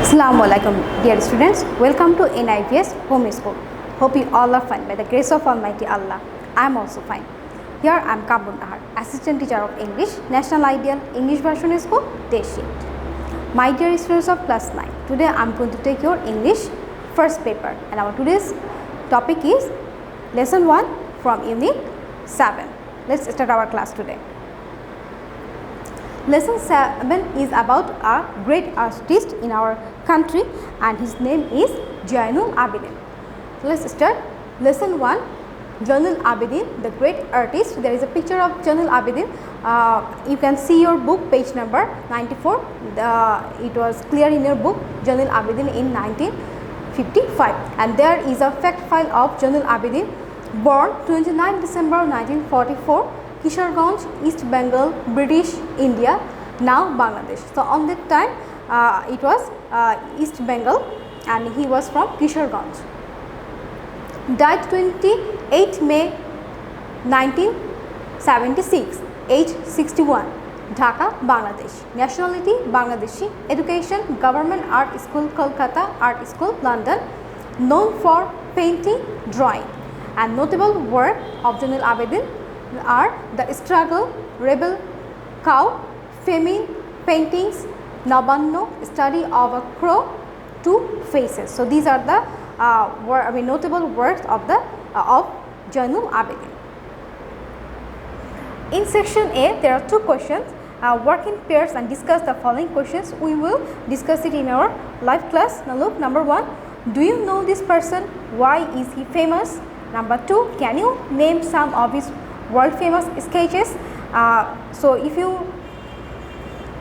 Assalamu alaikum, dear students. Welcome to NIVS Home School. Hope you all are fine by the grace of Almighty Allah. I am also fine. Here I am Kabul Nahar, Assistant Teacher of English, National Ideal English Version School, Deshiet. My dear students of class 9, today I am going to take your English first paper, and our today's topic is Lesson 1 from Unit 7. Let's start our class today. Lesson 7 is about a great artist in our country, and his name is Zainul Abidin. So let's start. Lesson 1, Zainul Abidin, the great artist. There is a picture of Zainul Abidin. You can see your book, page number 94. It was clear in your book, Zainul Abidin in 1955. And there is a fact file of Zainul Abidin, born 29 December 1944. Kisharganj, East Bengal, British India, now Bangladesh. So on that time it was East Bengal, and he was from Kisharganj. Died 28 May 1976, age 61, Dhaka, Bangladesh. Nationality Bangladeshi. Education Government Art School, Kolkata, Art School, London. Known for painting, drawing, and notable work of Zainul Abidin are The Struggle, Rebel Cow, Famine, Paintings, Nabanno, Study of a Crow, Two Faces. So these are the notable works of Zainul Abidin. In section A, there are two questions. Work in pairs and discuss the following questions. We will discuss it in our live class. Now look, number 1, do you know this person? Why is he famous? Number 2, can you name some of his world famous sketches? So if you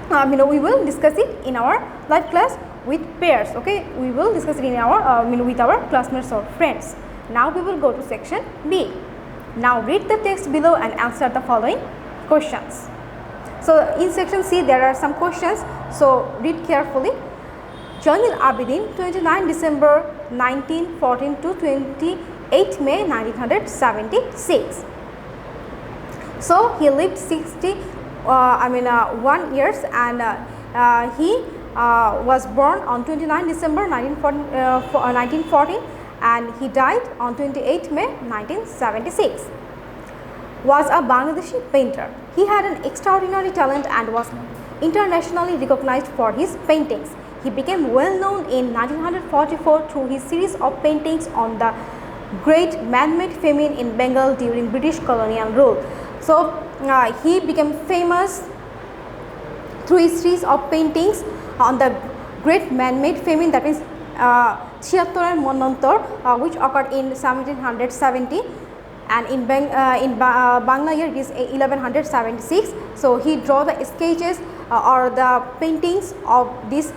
we will discuss it in our live class with pairs. Okay, we will discuss it in our with our classmates or friends. Now we will go to section B. Now read the text below and answer the following questions. So in section C there are some questions, so read carefully. Zainul Abidin, 29 December 1914 to 28 May 1976. So he lived 1 years, and he was born on 29 December 1914 and he died on 28 May 1976. Was a Bangladeshi painter. He had an extraordinary talent and was internationally recognized for his paintings. He became well known in 1944 through his series of paintings on the great man-made famine in Bengal during British colonial rule. So he became famous through his series of paintings on the great man-made famine, that is Chiattor and Monontor, which occurred in 1770, and in Bangla year it is 1176. So he drew the sketches or the paintings of this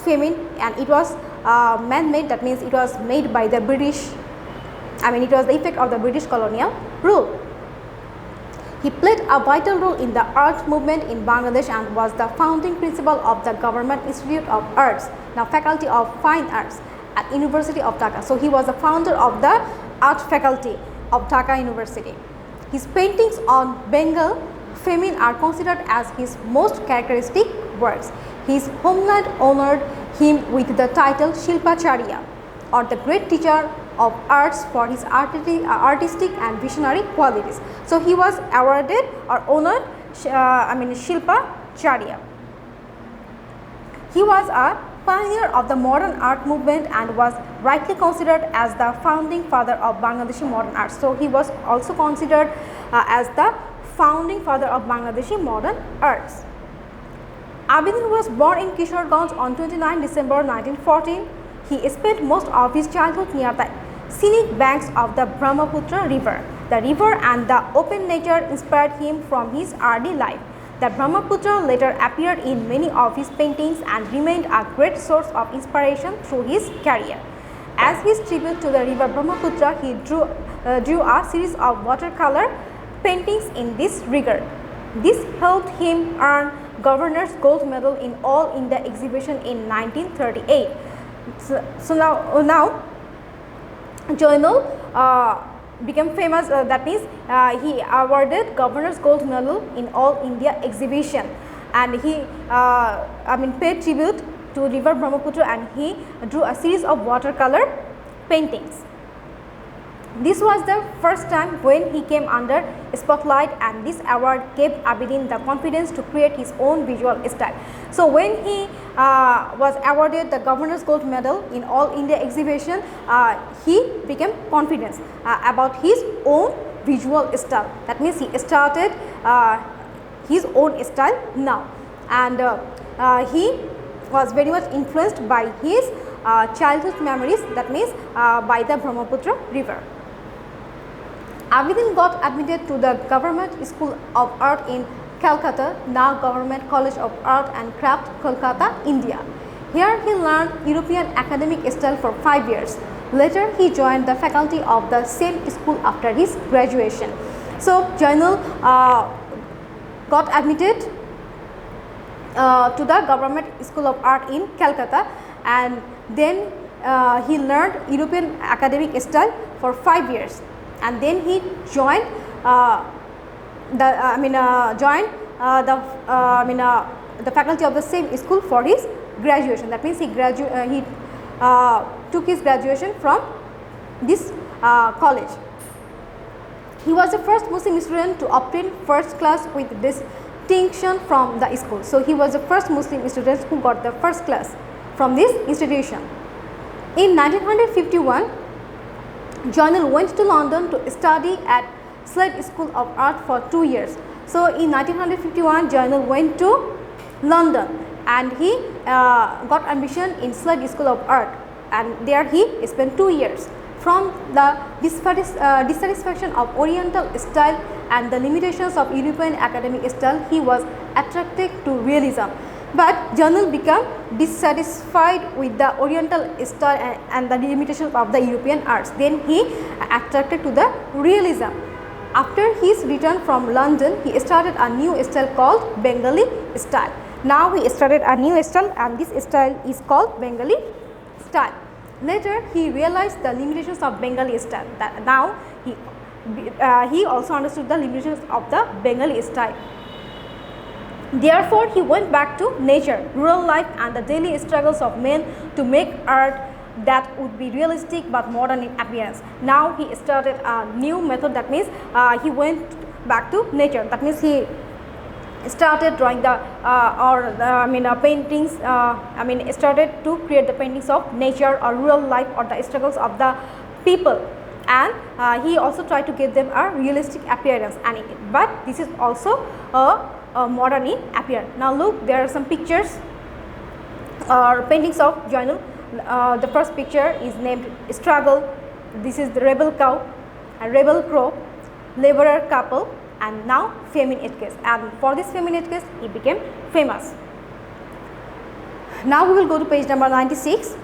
famine, and it was man-made, that means it was made by the British, it was the effect of the British colonial rule. He played a vital role in the art movement in Bangladesh and was the founding principal of the Government Institute of Arts, now Faculty of Fine Arts at University of Dhaka. So he was the founder of the art faculty of Dhaka University. His paintings on Bengal famine are considered as his most characteristic works. His homeland honored him with the title Shilpacharya, or the great teacher of arts, for his artistic and visionary qualities. So he was awarded or honored Shilpacharya. He was a pioneer of the modern art movement and was rightly considered as the founding father of Bangladeshi modern art. So he was also considered as the founding father of Bangladeshi modern arts. Abidin was born in Kisharganj on 29 December 1914. He spent most of his childhood near the scenic banks of the Brahmaputra river. The river and the open nature inspired him from his early life. The Brahmaputra later appeared in many of his paintings and remained a great source of inspiration through his career. As his tribute to the river Brahmaputra, he drew a series of watercolor paintings in this regard. This helped him earn Governor's Gold Medal in All India exhibition in 1938. So now Zainul became famous, that means he awarded Governor's Gold Medal in All India exhibition, and he paid tribute to river Brahmaputra and he drew a series of watercolor paintings. This was the first time when he came under spotlight, and this award gave Abidin the confidence to create his own visual style. So when he was awarded the Governor's Gold Medal in All India exhibition, he became confident about his own visual style. That means he started his own style now, and he was very much influenced by his childhood memories, that means by the Brahmaputra river. Abidin got admitted to the Government School of Art in Calcutta, now Government College of Art and Craft, Kolkata, India. Here he learned European academic style for 5 years. Later he joined the faculty of the same school after his graduation. So Jainul got admitted to the Government School of Art in Calcutta, and then he learned European academic style for 5 years. And then he joined the faculty of the same school for his graduation. That means he took his graduation from this college. He was the first Muslim student to obtain first class with distinction from the school. So he was the first Muslim student who got the first class from this institution. In 1951, Jainul went to London to study at Slade School of Art for 2 years. So in 1951, Jainul went to London and he got admission in Slade School of Art, and there he spent 2 years. From the dissatisfaction of Oriental style and the limitations of European academic style, he was attracted to realism. But Jainul became dissatisfied with the Oriental style and the limitations of the European arts. Then he attracted to the realism. After his return from London, he started a new style called Bengali style. Now he started a new style, and this style is called Bengali style. Later he realized the limitations of Bengali style. Now he also understood the limitations of the Bengali style. Therefore, he went back to nature, rural life and the daily struggles of men to make art that would be realistic but modern in appearance. Now he started a new method, that means he went back to nature. That means he started drawing the paintings, started to create the paintings of nature or rural life or the struggles of the people, and he also tried to give them a realistic appearance, but this is also a modern in appearance. Now look, there are some pictures or paintings of Jainul. The first picture is named Struggle. This is the rebel cow, a rebel crow, laborer couple, and now feminine case. And for this feminine case, he became famous. Now we will go to page number 96.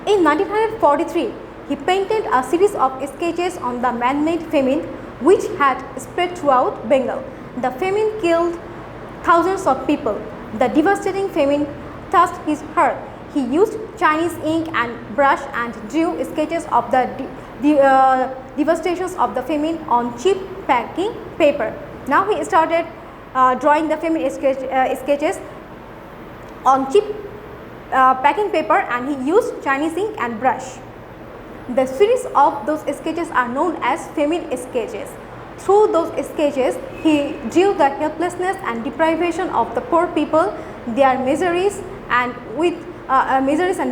In 1943, he painted a series of sketches on the man-made famine which had spread throughout Bengal. The famine killed thousands of people. The devastating famine touched his heart. He used Chinese ink and brush and drew sketches of the devastations of the famine on cheap packing paper. Now he started drawing the famine sketches on cheap packing paper, and he used Chinese ink and brush. The series of those sketches are known as famine sketches. Through those sketches, he drew the helplessness and deprivation of the poor people, their miseries and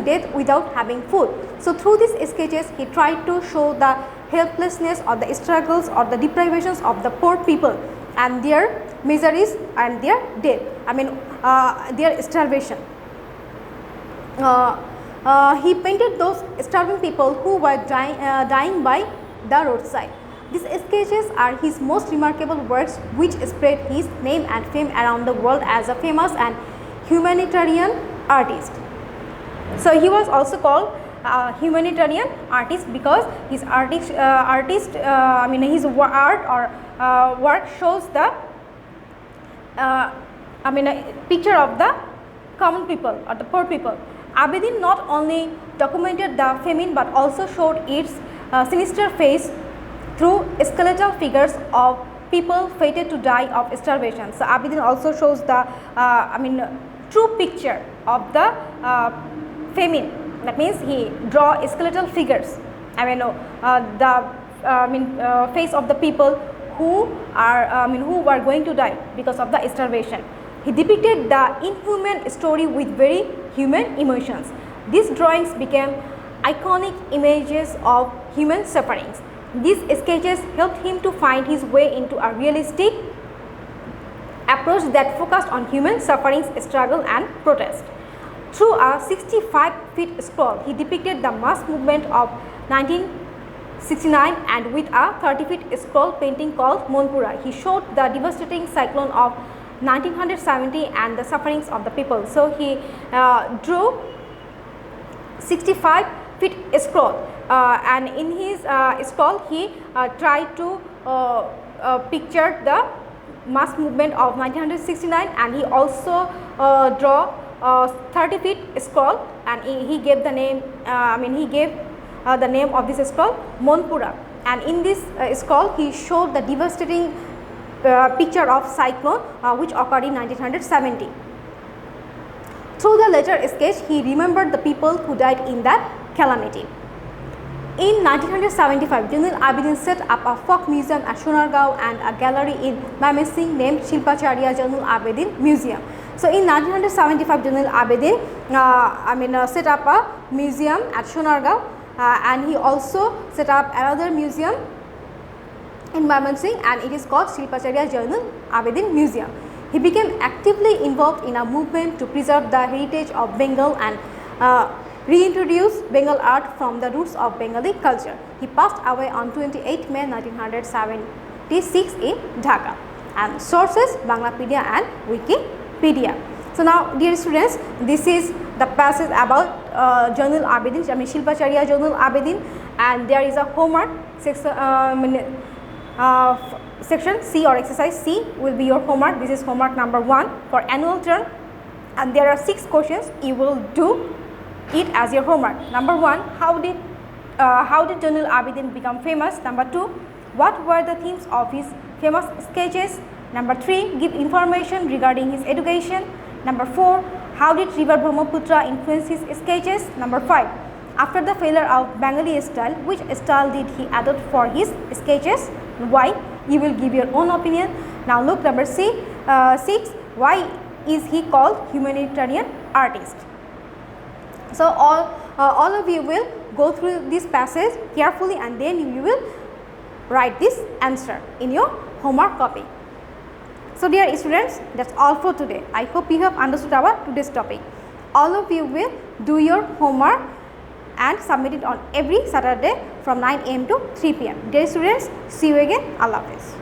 death without having food. So through these sketches, he tried to show the helplessness or the struggles or the deprivations of the poor people and their miseries and their death, their starvation. He painted those starving people who were dying by the roadside. These sketches are his most remarkable works, which spread his name and fame around the world as a famous and humanitarian artist. So he was also called humanitarian artist because his his art or work shows the a picture of the common people or the poor people. Abidin not only documented the famine but also showed its sinister face through skeletal figures of people fated to die of starvation. So Abidin also shows the true picture of the famine. That means he draw skeletal figures. I mean, the face of the people who were going to die because of the starvation. He depicted the inhuman story with very human emotions. These drawings became iconic images of human sufferings. These sketches helped him to find his way into a realistic approach that focused on human sufferings, struggle and protest. Through a 65-feet scroll, he depicted the mass movement of 1969, and with a 30-feet scroll painting called Monpura, he showed the devastating cyclone of 1970 and the sufferings of the people. So he drew 65-feet scroll, and in his scroll he tried to picture the mass movement of 1969, and he also draw 30-feet scroll, and he gave the name the name of this scroll Monpura, and in this scroll he showed the devastating picture of cyclone which occurred in 1970. Through the later sketch, he remembered the people who died in that calamity. In 1975, Zainul Abidin set up a folk museum at Sonargaon and a gallery in Mymensingh named Shilpacharya Zainul Abidin Museum. So in 1975, Zainul Abidin set up a museum at Sonargaon, and he also set up another museum in Mymensingh, and it is called Shilpacharya Zainul Abidin Museum. He became actively involved in a movement to preserve the heritage of Bengal and reintroduce Bengal art from the roots of Bengali culture. He passed away on 28 May 1976 in Dhaka. And sources Banglapedia and Wikipedia. So now, dear students, this is the passage about Zainul Abidin, Shilpacharya Zainul Abidin, and there is a homework section C, or exercise C will be your homework. This is homework number 1 for annual term, and there are 6 questions. You will do it as your homework. Number 1, how did Zainul Abidin become famous? Number 2, what were the themes of his famous sketches? Number 3, give information regarding his education. Number 4, how did river Brahmaputra influence his sketches? Number 5, after the failure of Bengali style, which style did he adopt for his sketches? Why? You will give your own opinion. Now look, number 6, why is he called humanitarian artist? So all of you will go through this passage carefully, and then you will write this answer in your homework copy. So dear students, that's all for today. I hope you have understood our today's topic. All of you will do your homework and submit it on every Saturday from 9 AM to 3 PM. Dear students, see you again. Allah Hafiz.